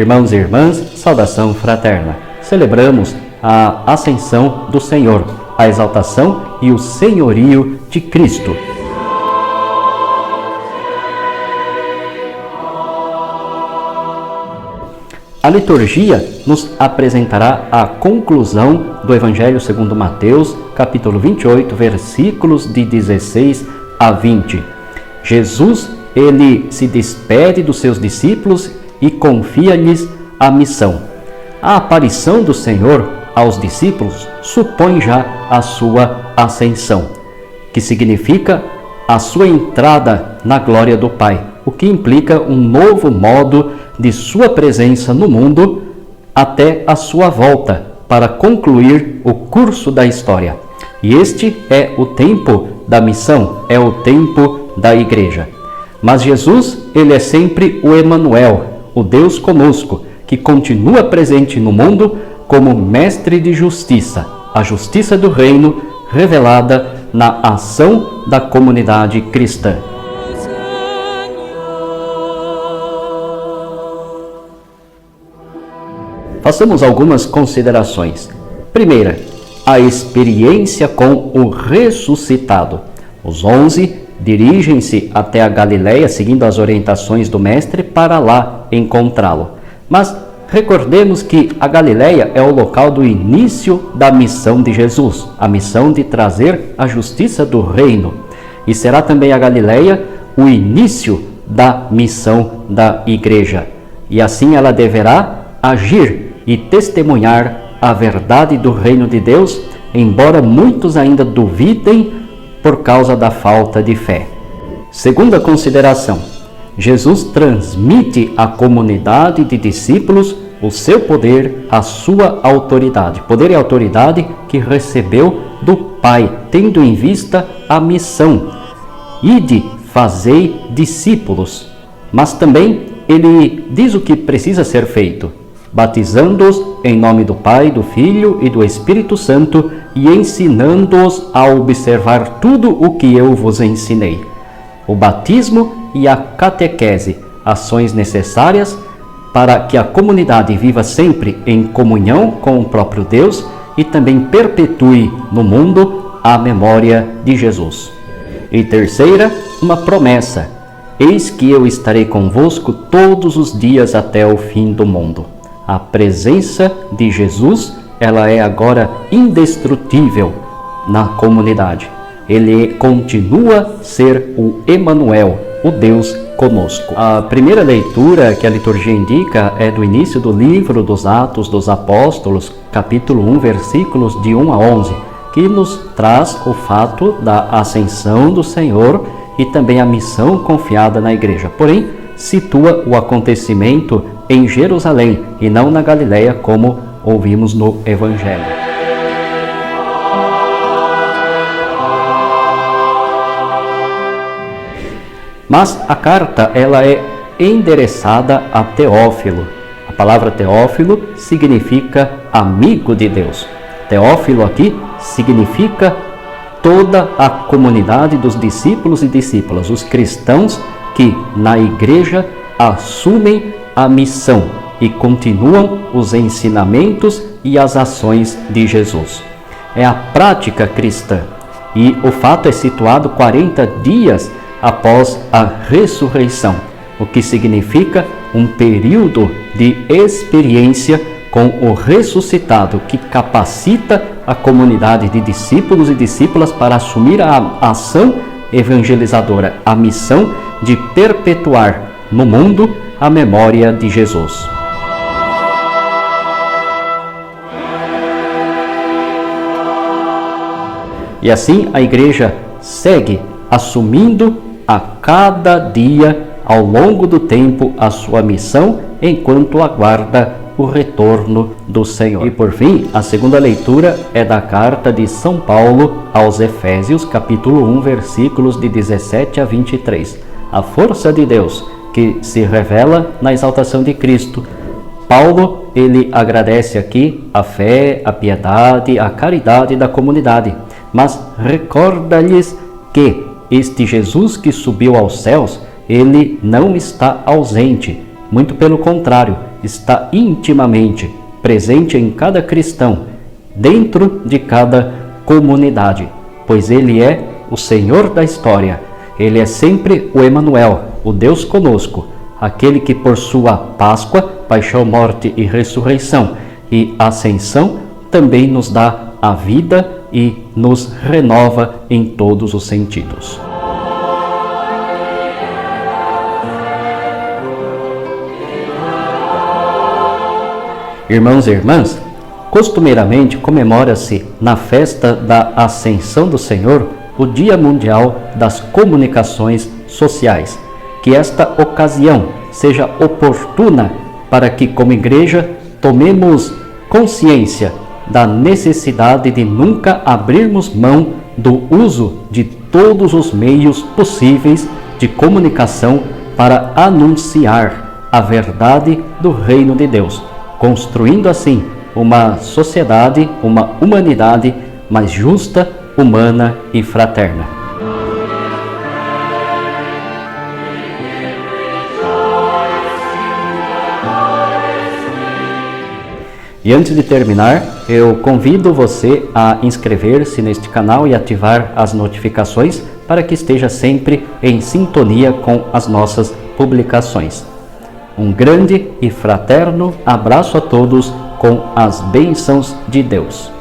Irmãos e irmãs, saudação fraterna. Celebramos a ascensão do Senhor, a exaltação e o senhorio de Cristo. A liturgia nos apresentará a conclusão do Evangelho segundo Mateus, capítulo 28, versículos de 16 a 20. Jesus, ele se despede dos seus discípulos e confia-lhes a missão. A aparição do Senhor aos discípulos supõe já a sua ascensão, que significa a sua entrada na glória do Pai, o que implica um novo modo de sua presença no mundo até a sua volta para concluir o curso da história. E este é o tempo da missão, é o tempo da igreja. Mas Jesus, ele é sempre o Emanuel, o Deus conosco, que continua presente no mundo como mestre de justiça, a justiça do reino revelada na ação da comunidade cristã. Façamos algumas considerações. Primeira, a experiência com o ressuscitado. Os 11 dirigem-se até a Galileia, seguindo as orientações do Mestre, para lá encontrá-lo. Mas recordemos que a Galileia é o local do início da missão de Jesus, a missão de trazer a justiça do reino. E será também a Galileia o início da missão da igreja. E assim ela deverá agir e testemunhar a verdade do reino de Deus, embora muitos ainda duvidem por causa da falta de fé. Segunda consideração, Jesus transmite à comunidade de discípulos o seu poder, a sua autoridade. Poder e autoridade que recebeu do Pai, tendo em vista a missão. Ide, fazei discípulos. Mas também ele diz o que precisa ser feito, batizando-os em nome do Pai, do Filho e do Espírito Santo e ensinando-os a observar tudo o que eu vos ensinei. O batismo e a catequese, ações necessárias para que a comunidade viva sempre em comunhão com o próprio Deus e também perpetue no mundo a memória de Jesus. E terceira, uma promessa: eis que eu estarei convosco todos os dias até o fim do mundo. A presença de Jesus, ela é agora indestrutível na comunidade. Ele continua a ser o Emanuel, o Deus conosco. A primeira leitura que a liturgia indica é do início do livro dos Atos dos Apóstolos, capítulo 1, versículos de 1 a 11, que nos traz o fato da ascensão do Senhor e também a missão confiada na igreja. Porém, situa o acontecimento em Jerusalém e não na Galileia, como ouvimos no Evangelho. Mas a carta, ela é endereçada a Teófilo. A palavra Teófilo significa amigo de Deus. Teófilo aqui significa toda a comunidade dos discípulos e discípulas, os cristãos que na igreja assumem a missão e continuam os ensinamentos e as ações de Jesus. É a prática cristã e o fato é situado 40 dias após a ressurreição, o que significa um período de experiência com o ressuscitado que capacita a comunidade de discípulos e discípulas para assumir a ação evangelizadora, a missão de perpetuar no mundo a memória de Jesus. E assim a igreja segue assumindo a cada dia, ao longo do tempo, a sua missão, enquanto aguarda o retorno do Senhor. E por fim, a segunda leitura é da carta de São Paulo aos Efésios, capítulo 1, versículos de 17 a 23. A força de Deus que se revela na exaltação de Cristo. Paulo, ele agradece aqui a fé, a piedade, a caridade da comunidade, mas recorda-lhes que este Jesus que subiu aos céus, ele não está ausente, Muito pelo contrário, está intimamente presente em cada cristão, dentro de cada comunidade, pois Ele é o Senhor da história. Ele é sempre o Emanuel, o Deus conosco, aquele que por sua Páscoa, paixão, morte e ressurreição e ascensão também nos dá a vida e nos renova em todos os sentidos. Irmãos e irmãs, costumeiramente comemora-se na festa da Ascensão do Senhor o Dia Mundial das Comunicações Sociais. Que esta ocasião seja oportuna para que, como igreja, tomemos consciência da necessidade de nunca abrirmos mão do uso de todos os meios possíveis de comunicação para anunciar a verdade do Reino de Deus, construindo assim uma sociedade, uma humanidade mais justa, humana e fraterna. E antes de terminar, eu convido você a inscrever-se neste canal e ativar as notificações para que esteja sempre em sintonia com as nossas publicações. Um grande e fraterno abraço a todos com as bênçãos de Deus.